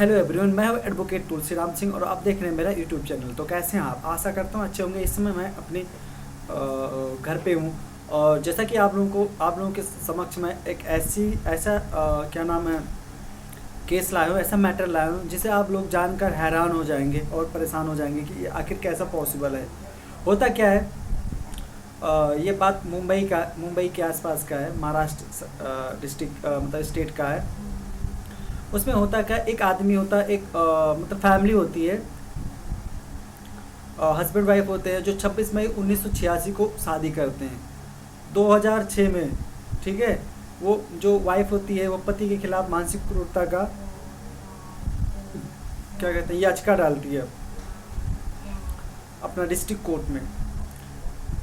Hello everyone, मैं हूं advocate Tulsiram Singh और आप देख रहे हैं मेरा यूट्यूब चैनल। तो कैसे हैं आप? आशा करता हूं अच्छे होंगे। इस समय मैं अपने घर पे हूं और जैसा कि आप लोगों के समक्ष मैं एक ऐसा क्या नाम है, केस लाया हूँ, ऐसा मैटर लाया हूँ जिसे आप लोग जानकर हैरान हो जाएंगे और परेशान हो जाएंगे कि ये आखिर कैसा पॉसिबल है। होता क्या है, ये बात मुंबई के आसपास का है, महाराष्ट्र डिस्ट्रिक्ट मतलब स्टेट का है। उसमें होता क्या है, एक आदमी होता है, एक मतलब फैमिली होती है, हस्बैंड वाइफ होते हैं जो 26 मई 1986 को शादी करते हैं 2006 में। ठीक है, वो जो वाइफ होती है वो पति के खिलाफ मानसिक क्रूरता का क्या कहते हैं याचिका डालती है अपना डिस्ट्रिक्ट कोर्ट में।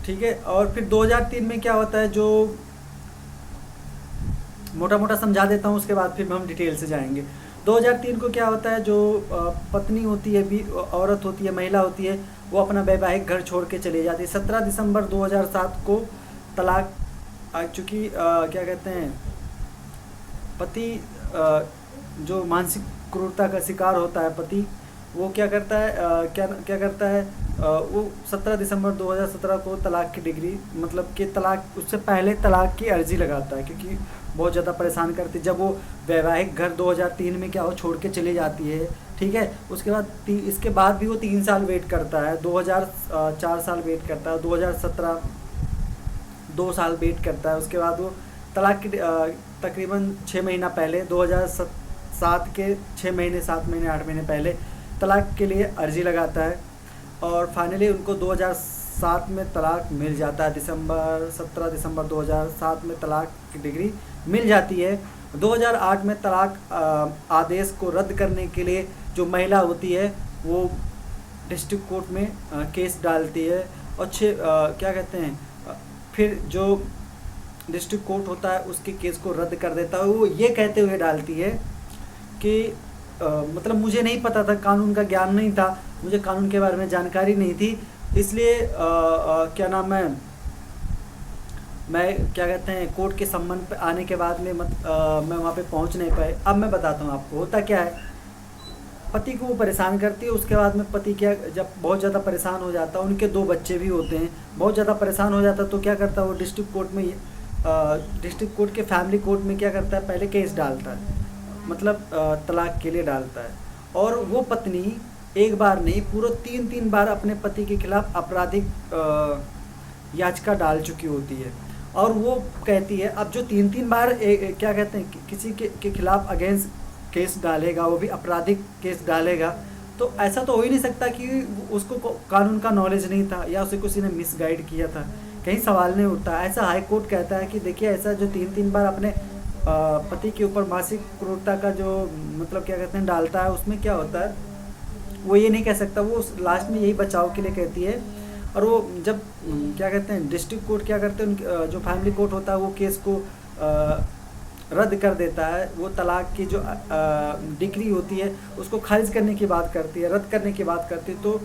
ठीक है, और फिर 2003 में क्या होता है, जो मोटा मोटा समझा देता हूँ, उसके बाद फिर हम डिटेल से जाएंगे। 2003 को क्या होता है, जो पत्नी होती है, भी औरत होती है, महिला होती है, वो अपना वैवाहिक घर छोड़ के चली जाती है। 17 दिसंबर 2007 को तलाक आ चुकी क्या कहते हैं, पति जो मानसिक क्रूरता का शिकार होता है पति, वो क्या करता है, क्या क्या करता है, वो 17 दिसंबर 2017 को तलाक की डिग्री मतलब कि तलाक, उससे पहले तलाक की अर्जी लगाता है क्योंकि बहुत ज़्यादा परेशान करती। जब वो वैवाहिक घर 2003 में क्या हो छोड़ के चली जाती है, ठीक है, उसके बाद इसके बाद भी वो 3 साल वेट करता है, 2004 साल वेट करता है, 2017 2 साल वेट करता है। उसके बाद वो तलाक की तकरीबन 6 महीना पहले 2007 के 6 महीने 7 महीने 8 महीने पहले तलाक के लिए अर्जी लगाता है और फाइनली उनको 2007 में तलाक मिल जाता है। 17 दिसंबर 2007 में तलाक की डिग्री मिल जाती है। 2008 में तलाक आदेश को रद्द करने के लिए जो महिला होती है वो डिस्ट्रिक्ट कोर्ट में केस डालती है और क्या कहते हैं, फिर जो डिस्ट्रिक्ट कोर्ट होता है उसके केस को रद्द कर देता है। वो ये कहते हुए डालती है कि मतलब मुझे नहीं पता था, कानून का ज्ञान नहीं था, मुझे कानून के बारे में जानकारी नहीं थी, इसलिए क्या नाम है, मैं क्या कहते हैं कोर्ट के सम्मन पे आने के बाद में मैं वहाँ पे पहुँच नहीं पाए। अब मैं बताता हूँ आपको होता क्या है। पति को वो परेशान करती है, उसके बाद में पति क्या, जब बहुत ज़्यादा परेशान हो जाता है, उनके 2 बच्चे भी होते हैं, बहुत ज़्यादा परेशान हो जाता है तो क्या करता है वो डिस्ट्रिक्ट कोर्ट में डिस्ट्रिक्ट कोर्ट के फैमिली कोर्ट में क्या करता है, पहले केस डालता है, मतलब तलाक के लिए डालता है। और वो पत्नी एक बार नहीं, पूरा 3 बार अपने पति के खिलाफ आपराधिक याचिका डाल चुकी होती है। और वो कहती है, अब जो 3 बार क्या कहते हैं किसी के खिलाफ अगेंस्ट केस डालेगा, वो भी आपराधिक केस डालेगा, तो ऐसा तो हो ही नहीं सकता कि उसको कानून का नॉलेज नहीं था या उसे किसी ने मिसगाइड किया था, कहीं सवाल नहीं उठता। ऐसा हाई कोर्ट कहता है कि देखिए, ऐसा जो 3 बार अपने पति के ऊपर मानसिक क्रूरता का जो मतलब क्या कहते हैं डालता है, उसमें क्या होता है, वो ये नहीं कह सकता, वो लास्ट में यही बचाव के लिए कहती है। और वो जब क्या कहते हैं डिस्ट्रिक्ट कोर्ट क्या करते हैं, जो फैमिली कोर्ट होता है वो केस को रद्द कर देता है। वो तलाक की जो डिग्री होती है उसको खारिज करने की बात करती है, रद्द करने की बात करती है। तो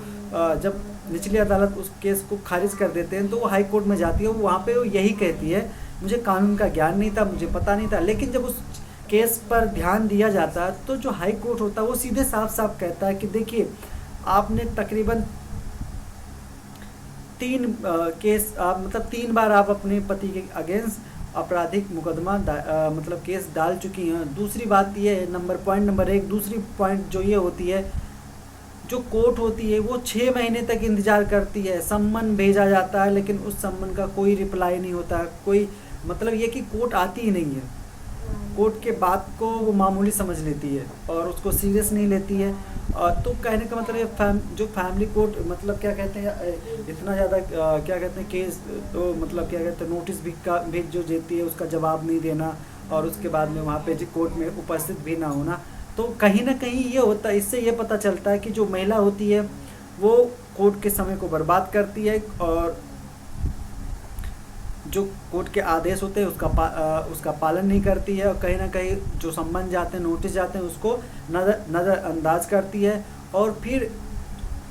जब निचली अदालत उस केस को खारिज कर देते हैं तो वो हाई कोर्ट में जाती है। वहाँ पे वो यही कहती है, मुझे कानून का ज्ञान नहीं था, मुझे पता नहीं था। लेकिन जब उस केस पर ध्यान दिया जाता है तो जो हाई कोर्ट होता है वो सीधे साफ साफ कहता है कि देखिए, आपने तकरीबन 3 केस मतलब 3 बार आप अपने पति के अगेंस्ट आपराधिक मुकदमा मतलब केस डाल चुकी हैं। दूसरी बात ये है, पॉइंट नंबर 1, दूसरी पॉइंट जो ये होती है, जो कोर्ट होती है वो 6 महीने तक इंतज़ार करती है, सम्मन भेजा जाता है लेकिन उस सम्मन का कोई रिप्लाई नहीं होता, कोई मतलब ये कि कोर्ट आती ही नहीं है। कोर्ट के बात को वो मामूली समझ लेती है और उसको सीरियस नहीं लेती है। तो कहने का मतलब ये जो फैमिली कोर्ट मतलब क्या कहते हैं, इतना ज़्यादा क्या कहते हैं केस, तो मतलब क्या कहते हैं नोटिस भी जो देती है उसका जवाब नहीं देना और उसके बाद में वहाँ पे कोर्ट में उपस्थित भी ना होना। तो कहीं ना कहीं ये होता है, इससे ये पता चलता है कि जो महिला होती है वो कोर्ट के समय को बर्बाद करती है और जो कोर्ट के आदेश होते हैं उसका पालन नहीं करती है और कहीं ना कहीं जो सम्मन जाते हैं, नोटिस जाते हैं, उसको नज़रअंदाज करती है। और फिर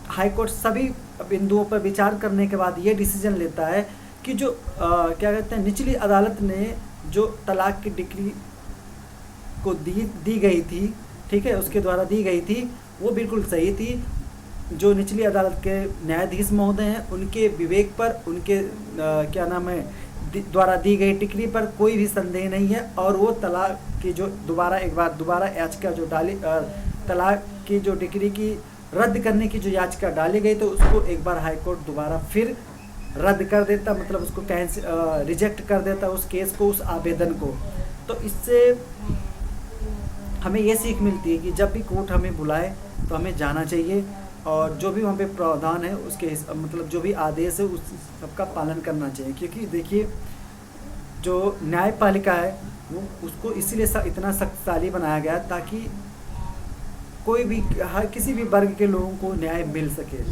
हाई कोर्ट सभी बिंदुओं पर विचार करने के बाद ये डिसीजन लेता है कि जो क्या कहते हैं निचली अदालत ने जो तलाक की डिग्री को दी गई थी, ठीक है, उसके द्वारा दी गई थी वो बिल्कुल सही थी। जो निचली अदालत के न्यायाधीश महोदय हैं उनके विवेक पर, उनके क्या नाम है द्वारा दी गई टिप्पणी पर कोई भी संदेह नहीं है। और वो तलाक की जो दोबारा याचिका जो डाली, तलाक की जो डिक्री की रद्द करने की जो याचिका डाली गई तो उसको एक बार हाई कोर्ट दोबारा फिर रद्द कर देता, मतलब उसको रिजेक्ट कर देता उस केस को, उस आवेदन को। तो इससे हमें ये सीख मिलती है कि जब भी कोर्ट हमें बुलाए तो हमें जाना चाहिए और जो भी वहाँ पे प्रावधान है उसके मतलब जो भी आदेश है उस सबका पालन करना चाहिए। क्योंकि देखिए जो न्यायपालिका है वो उसको इसीलिए इतना शक्तिशाली बनाया गया ताकि कोई भी हर किसी भी वर्ग के लोगों को न्याय मिल सके।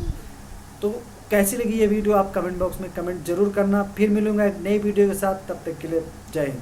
तो कैसी लगी ये वीडियो आप कमेंट बॉक्स में कमेंट जरूर करना। फिर मिलूंगा एक नई वीडियो के साथ, तब तक के लिए जय हिंद।